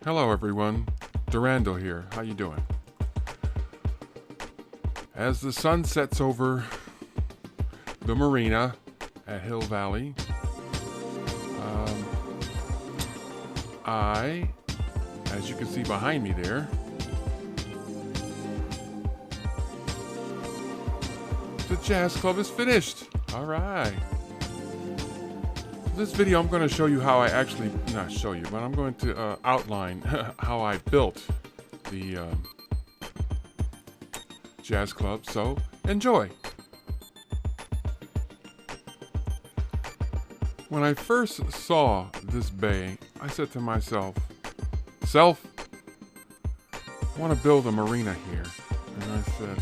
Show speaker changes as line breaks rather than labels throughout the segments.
Hello everyone, Durando here. How you doing? As the sun sets over the Marina at Hill Valley, as you can see behind me there, the jazz club is finished. All right. This video I'm going to show you how I actually, not show you, but I'm going to outline how I built the jazz club. So enjoy. When I first saw this bay, I said to myself, I want to build a marina here. And I said,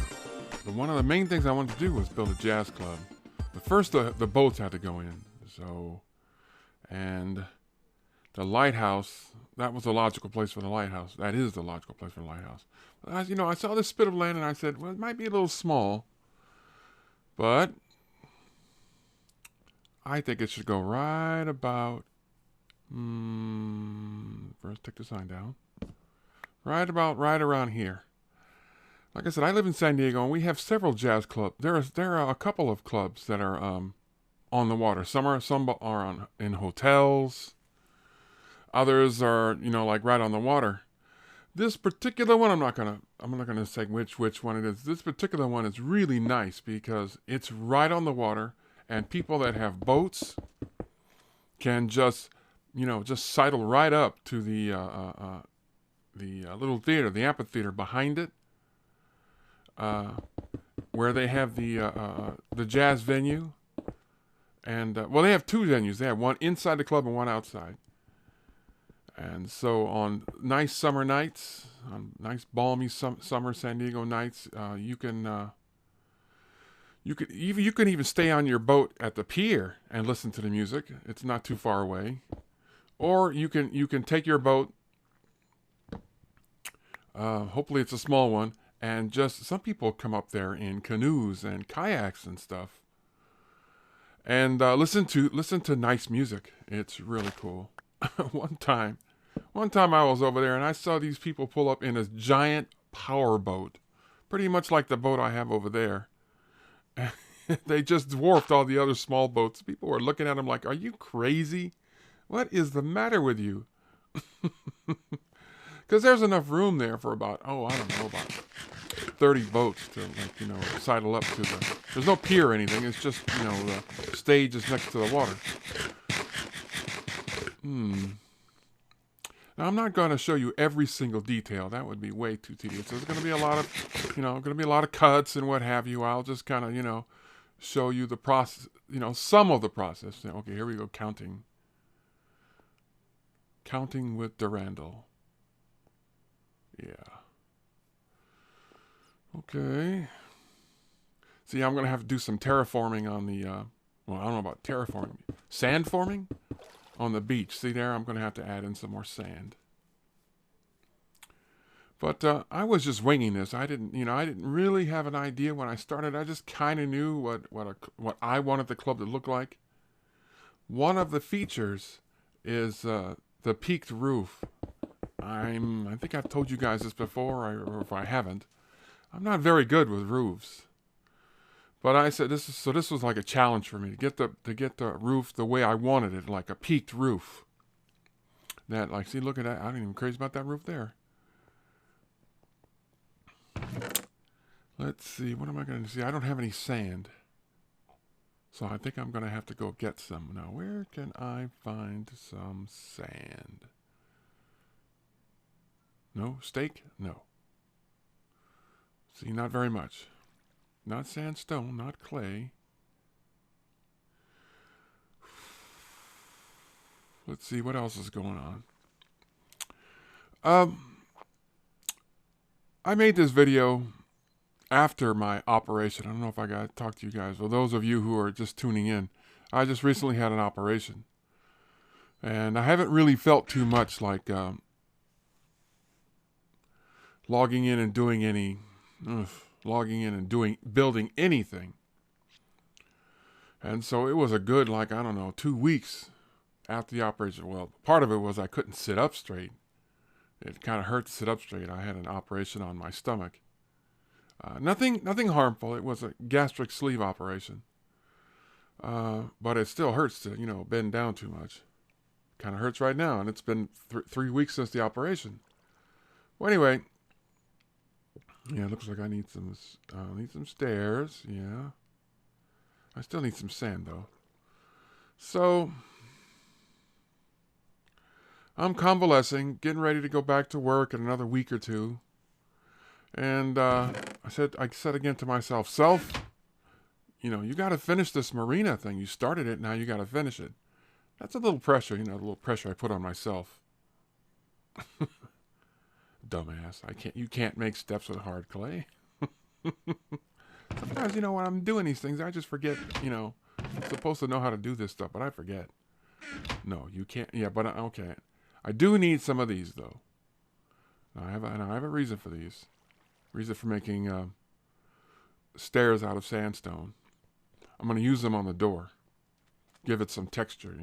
one of the main things I wanted to do was build a jazz club. But first the boats had to go in. And the lighthouse, that was the logical place for the lighthouse. That is the logical place for the lighthouse. But I saw this spit of land and I said, well, it might be a little small, but I think it should go right about, first take the sign down, right around here. Like I said, I live in San Diego and we have several jazz clubs. There are a couple of clubs that are on the water. Some are in hotels. Others are, like right on the water. This particular one, I'm not gonna say which one it is. This particular one is really nice because it's right on the water, and people that have boats can just sidle right up to the little theater, the amphitheater behind it, where they have the jazz venue. And, they have two venues. They have one inside the club and one outside. And so on nice summer nights, on nice balmy summer San Diego nights, you can even stay on your boat at the pier and listen to the music. It's not too far away. Or you can take your boat, hopefully it's a small one, and just, some people come up there in canoes and kayaks and stuff. And listen to nice music. It's really cool. One time I was over there and I saw these people pull up in a giant power boat, pretty much like the boat I have over there. They just dwarfed all the other small boats. People were looking at them like, "Are you crazy? What is the matter with you?" Because there's enough room there for about 30 boats to sidle up to the. There's no pier or anything. It's just the stage is next to the water. Now I'm not going to show you every single detail. That would be way too tedious. There's going to be a lot of cuts and what have you. I'll just kind of show you the process. Some of the process. Okay, here we go. Counting with Durandal. Yeah. Okay. See, I'm going to have to do some terraforming on the, I don't know about terraforming. Sand forming on the beach. See there, I'm going to have to add in some more sand. But I was just winging this. I didn't really have an idea when I started. I just kind of knew what I wanted the club to look like. One of the features is the peaked roof. I think I've told you guys this before, or if I haven't, I'm not very good with roofs. But I said this was like a challenge for me to get the roof the way I wanted it, like a peaked roof. That, like, see, look at that. I ain't even crazy about that roof there. Let's see, what am I going to see? I don't have any sand. So I think I'm going to have to go get some. Now, where can I find some sand? No? Steak? No. See, not very much. Not sandstone, not clay. Let's see, what else is going on? I made this video after my operation. I don't know if I got to talk to you guys. For those of you who are just tuning in, I just recently had an operation. And I haven't really felt too much like logging in and building anything. And so it was a good, 2 weeks after the operation. Well, part of it was I couldn't sit up straight. It kind of hurt to sit up straight. I had an operation on my stomach. Nothing harmful. It was a gastric sleeve operation. But it still hurts to, bend down too much. Kind of hurts right now, and it's been 3 weeks since the operation. Well, anyway, yeah, it looks like I need some stairs. Yeah, I still need some sand though. So I'm convalescing, getting ready to go back to work in another week or two. And I said again to myself, you got to finish this Marina thing. You started it, now you got to finish it. That's a little pressure, the little pressure I put on myself. Dumbass. You can't make steps with hard clay. Sometimes, when I'm doing these things, I just forget, I'm supposed to know how to do this stuff, but I forget. No, you can't. Yeah, but okay. I do need some of these, though. I have a reason for these. Reason for making stairs out of sandstone. I'm going to use them on the door. Give it some texture,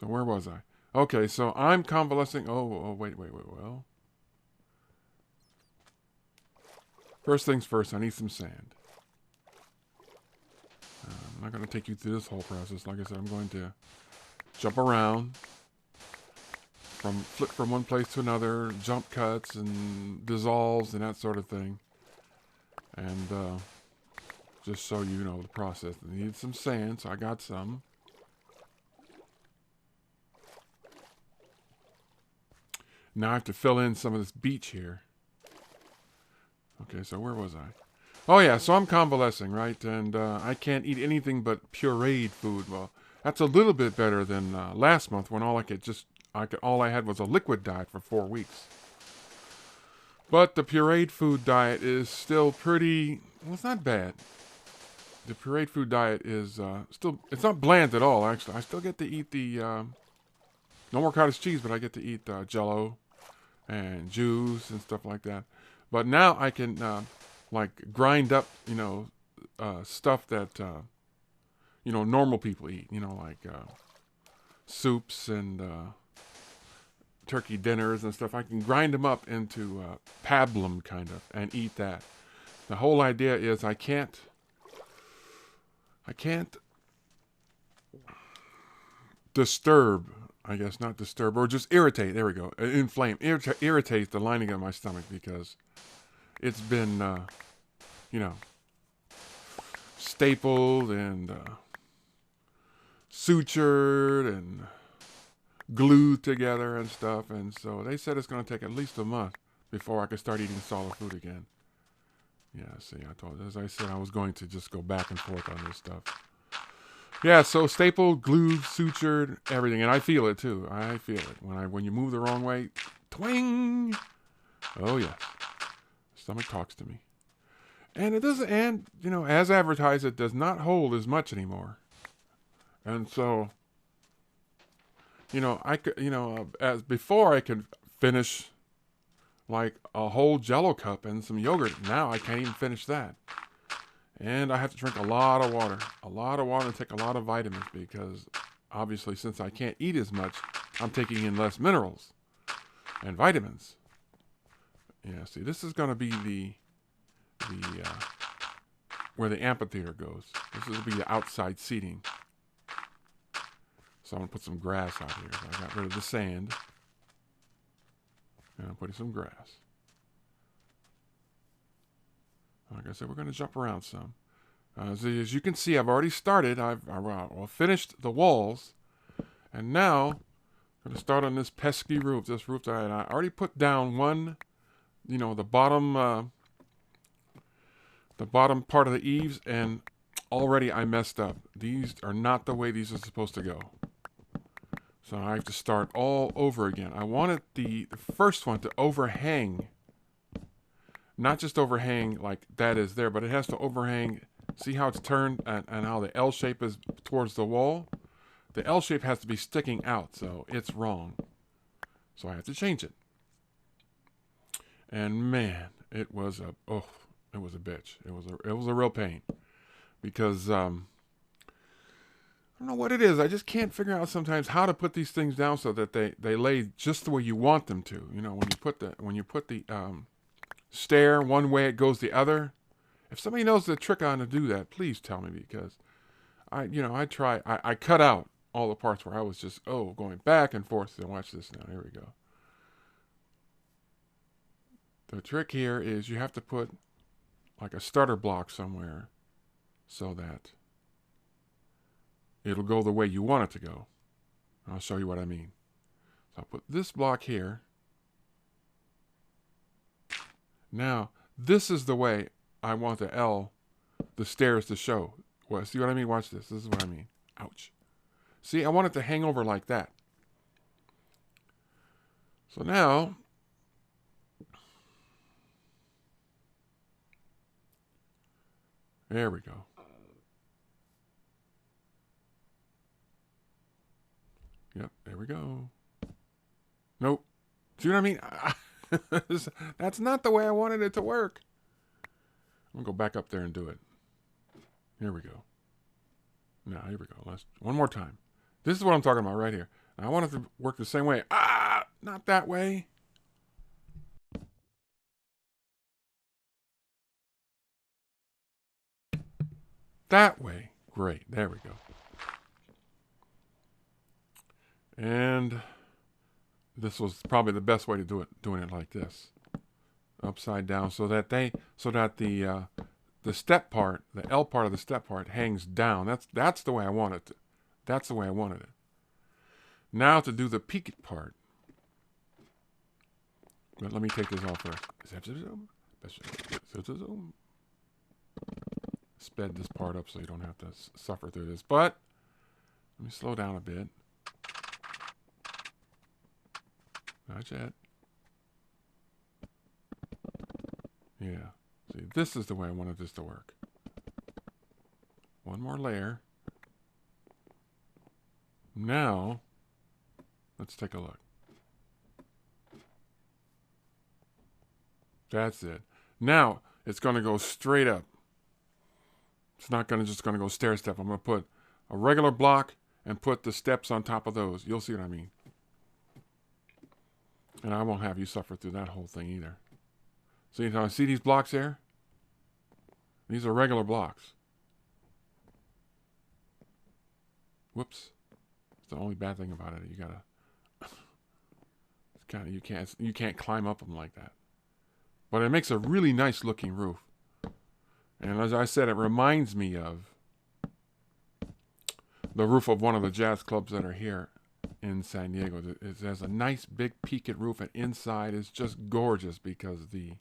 So where was I? Okay, so I'm convalescing. Oh, wait. Well, first things first, I need some sand. I'm not going to take you through this whole process. Like I said, I'm going to jump around, flip from one place to another, jump cuts and dissolves and that sort of thing. And just so you know the process. I needed some sand, so I got some. Now I have to fill in some of this beach here. Okay, so where was I? Oh yeah, so I'm convalescing, right? And I can't eat anything but pureed food. Well, that's a little bit better than last month when all I had was a liquid diet for 4 weeks. But the pureed food diet is still pretty. Well, it's not bad. The pureed food diet is it's not bland at all. Actually, I still get to eat the no more cottage cheese, but I get to eat Jello and juice and stuff like that. But now I can grind up, stuff that normal people eat. Like soups and turkey dinners and stuff. I can grind them up into pablum kind of and eat that. The whole idea is I can't disturb, I guess, not disturb, or just irritate, there we go, inflame, irritate the lining of my stomach because it's been, stapled and sutured and glued together and stuff. And so they said it's going to take at least a month before I can start eating solid food again. Yeah, see, as I said, I was going to just go back and forth on this stuff. Yeah, so stapled, glued, sutured, everything, and I feel it too. I feel it when you move the wrong way. Twing! Oh yeah, stomach talks to me, and it doesn't. And as advertised, it does not hold as much anymore. And so, I could, as before, I could finish like a whole Jello cup and some yogurt. Now I can't even finish that. And I have to drink a lot of water and take a lot of vitamins because obviously since I can't eat as much, I'm taking in less minerals and vitamins. Yeah, see, this is going to be the where the amphitheater goes. This will be the outside seating. So I'm going to put some grass out here. So I got rid of the sand. And I'm putting some grass. Like I said, we're going to jump around some. As you can see, I've already started. I've finished the walls. And now, I'm going to start on this pesky roof. This roof that I already put down one, the bottom part of the eaves. And already I messed up. These are not the way these are supposed to go. So I have to start all over again. I wanted the first one to overhang. Not just overhang like that is there, but it has to overhang. See how it's turned and how the L shape is towards the wall? The L shape has to be sticking out, so it's wrong. So I have to change it. And man, it was a bitch. It was a real pain because don't know what it is. I just can't figure out sometimes how to put these things down so that they lay just the way you want them to. You know, when you put the stair one way, it goes the other. If somebody knows the trick on to do that, please tell me, because I cut out all the parts where I was just going back and forth. So watch this now. Here we go. The trick here is you have to put like a starter block somewhere so that it'll go the way you want it to go. I'll show you what I mean. So I'll put this block here. Now, this is the way I want the stairs to show. Well, see what I mean? Watch this. This is what I mean. Ouch. See, I want it to hang over like that. So now, there we go. Yep, there we go. Nope. See what I mean? That's not the way I wanted it to work. I'm going to go back up there and do it. Here we go. Now, here we go. One more time. This is what I'm talking about right here. Now, I want it to work the same way. Not that way. That way. Great. There we go. And this was probably the best way to do it, doing it like this. Upside down so that the step part, the L part of the step part hangs down. That's the way I want it to. That's the way I wanted it. Now to do the peak part. But let me take this off first. Sped this part up so you don't have to suffer through this. But let me slow down a bit. Not yet. Yeah. See, this is the way I wanted this to work. One more layer. Now, let's take a look. That's it. Now, it's going to go straight up. It's not just going to go stair step. I'm going to put a regular block and put the steps on top of those. You'll see what I mean. And I won't have you suffer through that whole thing either. See these blocks there? These are regular blocks. Whoops. It's the only bad thing about it. You gotta... you can't climb up them like that. But it makes a really nice looking roof. And as I said, it reminds me of the roof of one of the jazz clubs that are here in San Diego. It has a nice big peaked roof, and inside is just gorgeous because the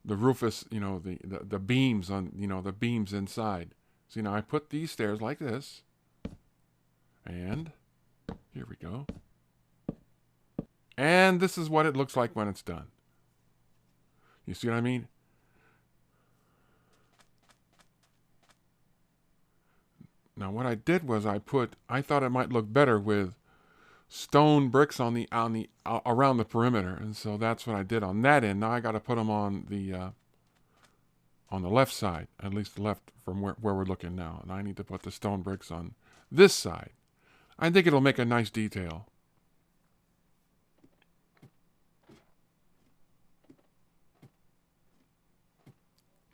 roof is, the beams on, the beams inside. See, now I put these stairs like this, and here we go. And this is what it looks like when it's done. You see what I mean? Now what I did was I thought it might look better with stone bricks on the around the perimeter, and so that's what I did on that end. Now I got to put them on the left side, at least the left from where we're looking now, and I need to put the stone bricks on this side. I think it'll make a nice detail.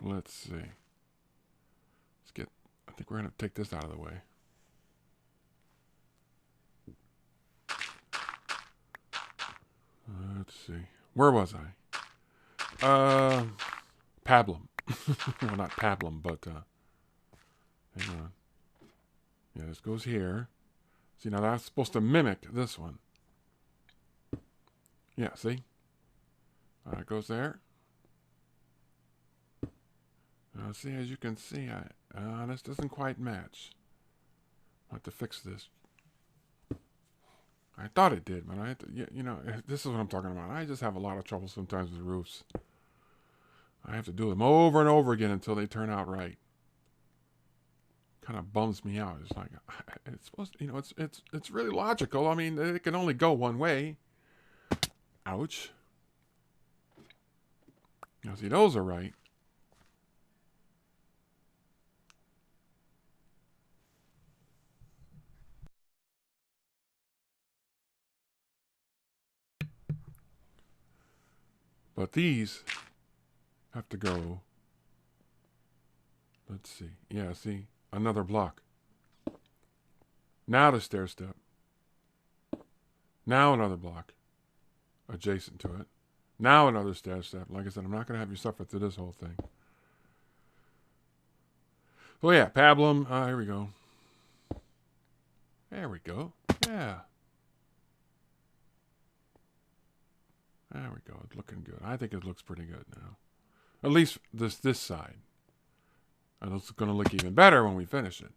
Let's see. I think we're going to take this out of the way. Let's see. Where was I? Pablum. Well, not Pablum, but hang on. Yeah, this goes here. See, now that's supposed to mimic this one. Yeah, see? It goes there. See, as you can see, this doesn't quite match. I'll have to fix this. I thought it did, but I had to, this is what I'm talking about. I just have a lot of trouble sometimes with roofs. I have to do them over and over again until they turn out right. Kind of bums me out. It's like, it's supposed to, it's really logical. I mean, it can only go one way. Ouch. Now, see, those are right. But these have to go, let's see. Yeah, see, another block. Now the stair step. Now another block adjacent to it. Now another stair step. Like I said, I'm not going to have you suffer through this whole thing. Oh yeah, pablum. Here we go. There we go. Yeah. There we go. It's looking good. I think it looks pretty good now. At least this side. And it's going to look even better when we finish it.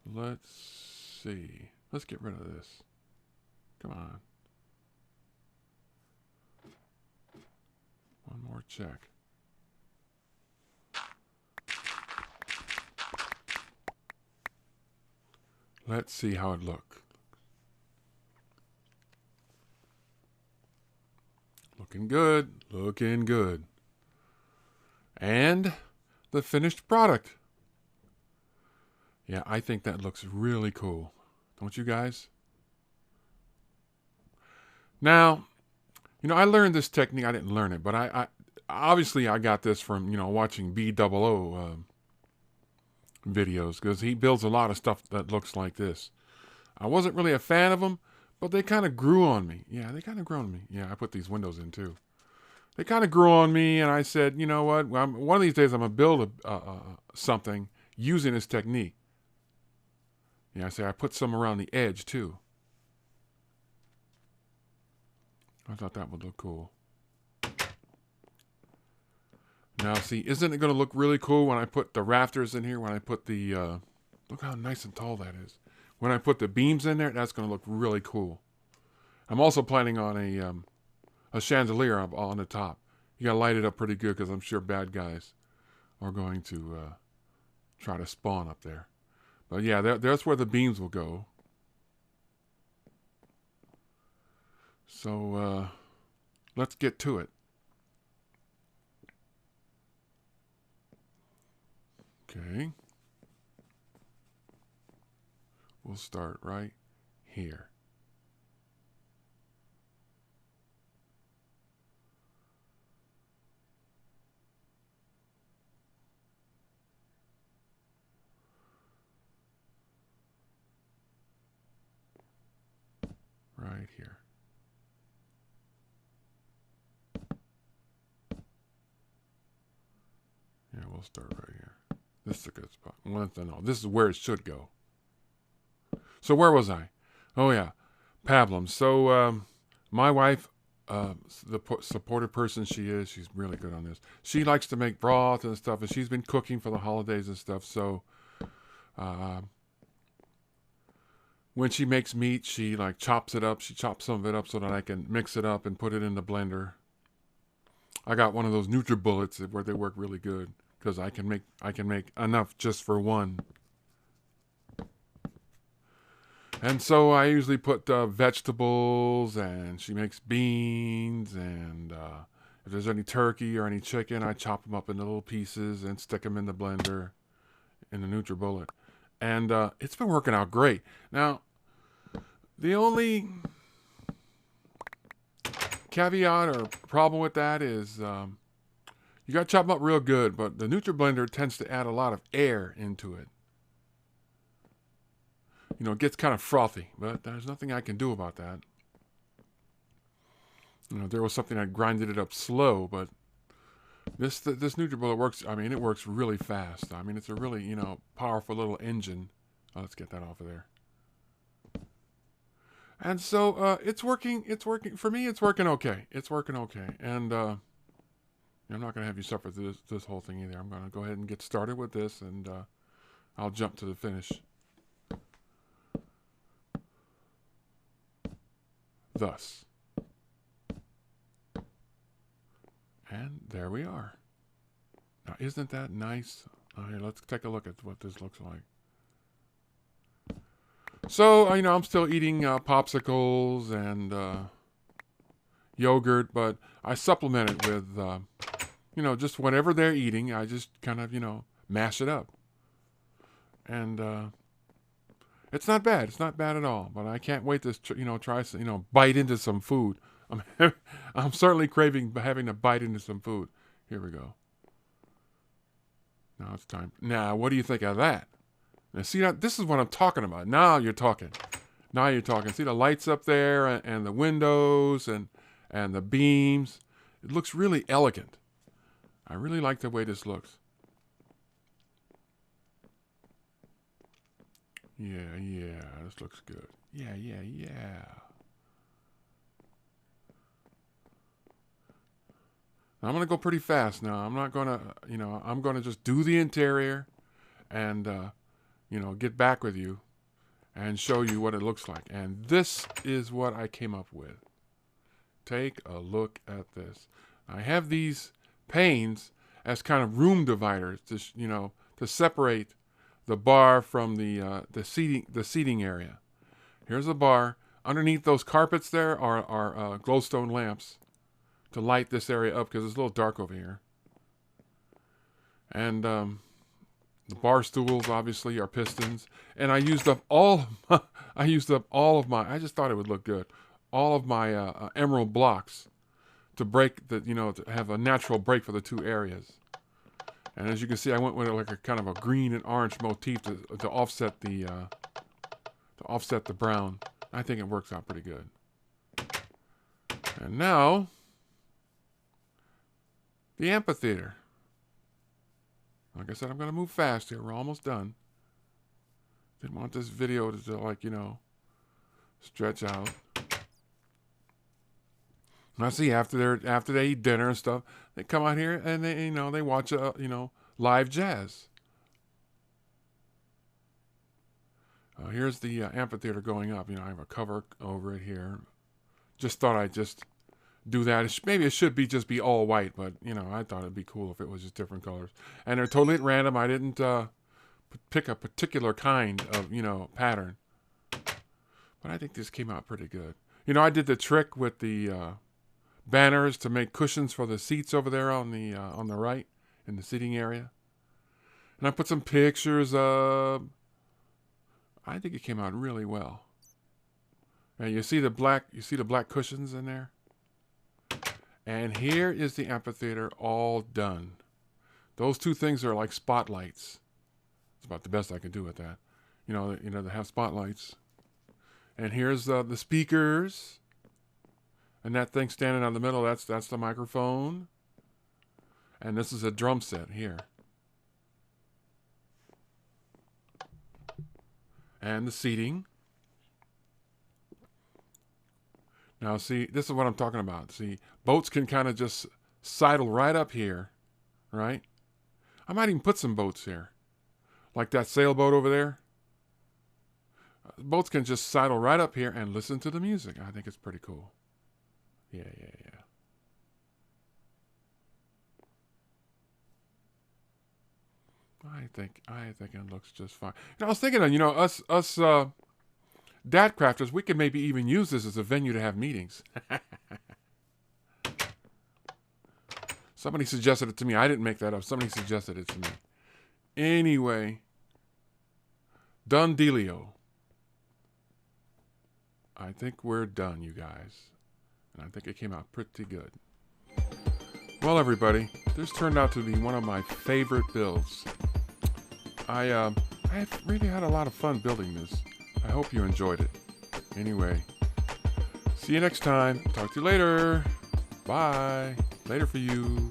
Let's see. Let's get rid of this. Come on. One more check. Let's see how it looks. Looking good. Looking good. And the finished product. Yeah, I think that looks really cool. Don't you guys? Now, I learned this technique. I didn't learn it, but I obviously I got this from, watching B00 videos, because he builds a lot of stuff that looks like this. I wasn't really a fan of them, but they kind of grew on me. Yeah, they kind of grew on me. Yeah, I put these windows in too. They kind of grew on me, and I said, you know what? One of these days I'm going to build something using this technique. Yeah, I put some around the edge too. I thought that would look cool. Now, see, isn't it going to look really cool when I put the rafters in here? When I put the, look how nice and tall that is. When I put the beams in there, that's going to look really cool. I'm also planning on a chandelier on the top. You got to light it up pretty good, because I'm sure bad guys are going to try to spawn up there. But yeah, there's where the beams will go. So let's get to it. Okay. We'll start right here. Right here. Yeah, we'll start right here. This is a good spot. No, this is where it should go. So where was I? Oh yeah, pablum. So my wife, the supportive person she is, she's really good on this. She likes to make broth and stuff, and she's been cooking for the holidays and stuff. So when she makes meat, she chops it up. She chops some of it up so that I can mix it up and put it in the blender. I got one of those NutriBullets where they work really good, because I can make enough just for one. And so I usually put vegetables, and she makes beans, and if there's any turkey or any chicken, I chop them up into little pieces and stick them in the blender in the NutriBullet. And it's been working out great. Now, the only caveat or problem with that is you got to chop them up real good, but the NutriBlender tends to add a lot of air into it. It gets kind of frothy, but there's nothing I can do about that. If there was something, I'd grinded it up slow, but this NutriBullet works. I mean, it works really fast. I mean, it's a really, powerful little engine. Let's get that off of there. And so it's working. It's working for me. It's working okay. It's working okay. And I'm not going to have you suffer through this whole thing either. I'm going to go ahead and get started with this, and I'll jump to the finish. Thus. And there we are. Now, isn't that nice? Here, let's take a look at what this looks like. So, I'm still eating popsicles and yogurt, but I supplement it with, just whatever they're eating. I just kind of, mash it up. And it's not bad. It's not bad at all. But I can't wait to, try, bite into some food. I'm, I'm certainly craving having to bite into some food. Here we go. Now it's time. Now, what do you think of that? Now, see, this is what I'm talking about. Now you're talking. Now you're talking. See the lights up there and the windows and the beams. It looks really elegant. I really like the way this looks. Yeah, this looks good. Yeah. Now, I'm going to go pretty fast now. I'm not going to, I'm going to just do the interior and, get back with you and show you what it looks like. And this is what I came up with. Take a look at this. I have these panes as kind of room dividers to separate the bar from the seating area. Here's a bar. Underneath those carpets there are glowstone lamps to light this area up because it's a little dark over here. And the bar stools obviously are pistons. And I used up all of my. I just thought it would look good. All of my emerald blocks to break to have a natural break for the two areas. And as you can see, I went with like a kind of a green and orange motif to offset the brown. I think it works out pretty good. And now, the amphitheater. Like I said, I'm going to move fast here. We're almost done. Didn't want this video to stretch out. And I see after they eat dinner and stuff, they come out here and they watch live jazz. Here's the amphitheater going up. I have a cover over it here. Just thought I'd just do that. Maybe it should just be all white, but I thought it'd be cool if it was just different colors. And they're totally at random. I didn't pick a particular kind of pattern, but I think this came out pretty good. I did the trick with the banners to make cushions for the seats over there on the right in the seating area, and I put some pictures up. I think it came out really well. And you see the black cushions in there. And here is the amphitheater all done. Those two things are like spotlights. It's about the best I can do with that. They have spotlights. And here's the speakers. And that thing standing on the middle, that's the microphone. And this is a drum set here. And the seating. Now, see, this is what I'm talking about. See, boats can kind of just sidle right up here, right? I might even put some boats here. Like that sailboat over there. Boats can just sidle right up here and listen to the music. I think it's pretty cool. Yeah. I think it looks just fine. I was thinking, us dat crafters, we could maybe even use this as a venue to have meetings. Somebody suggested it to me. I didn't make that up. Somebody suggested it to me. Anyway, done dealio. I think we're done, you guys. And I think it came out pretty good. Well, everybody, this turned out to be one of my favorite builds. I really had a lot of fun building this. I hope you enjoyed it. Anyway, see you next time. Talk to you later. Bye. Later for you.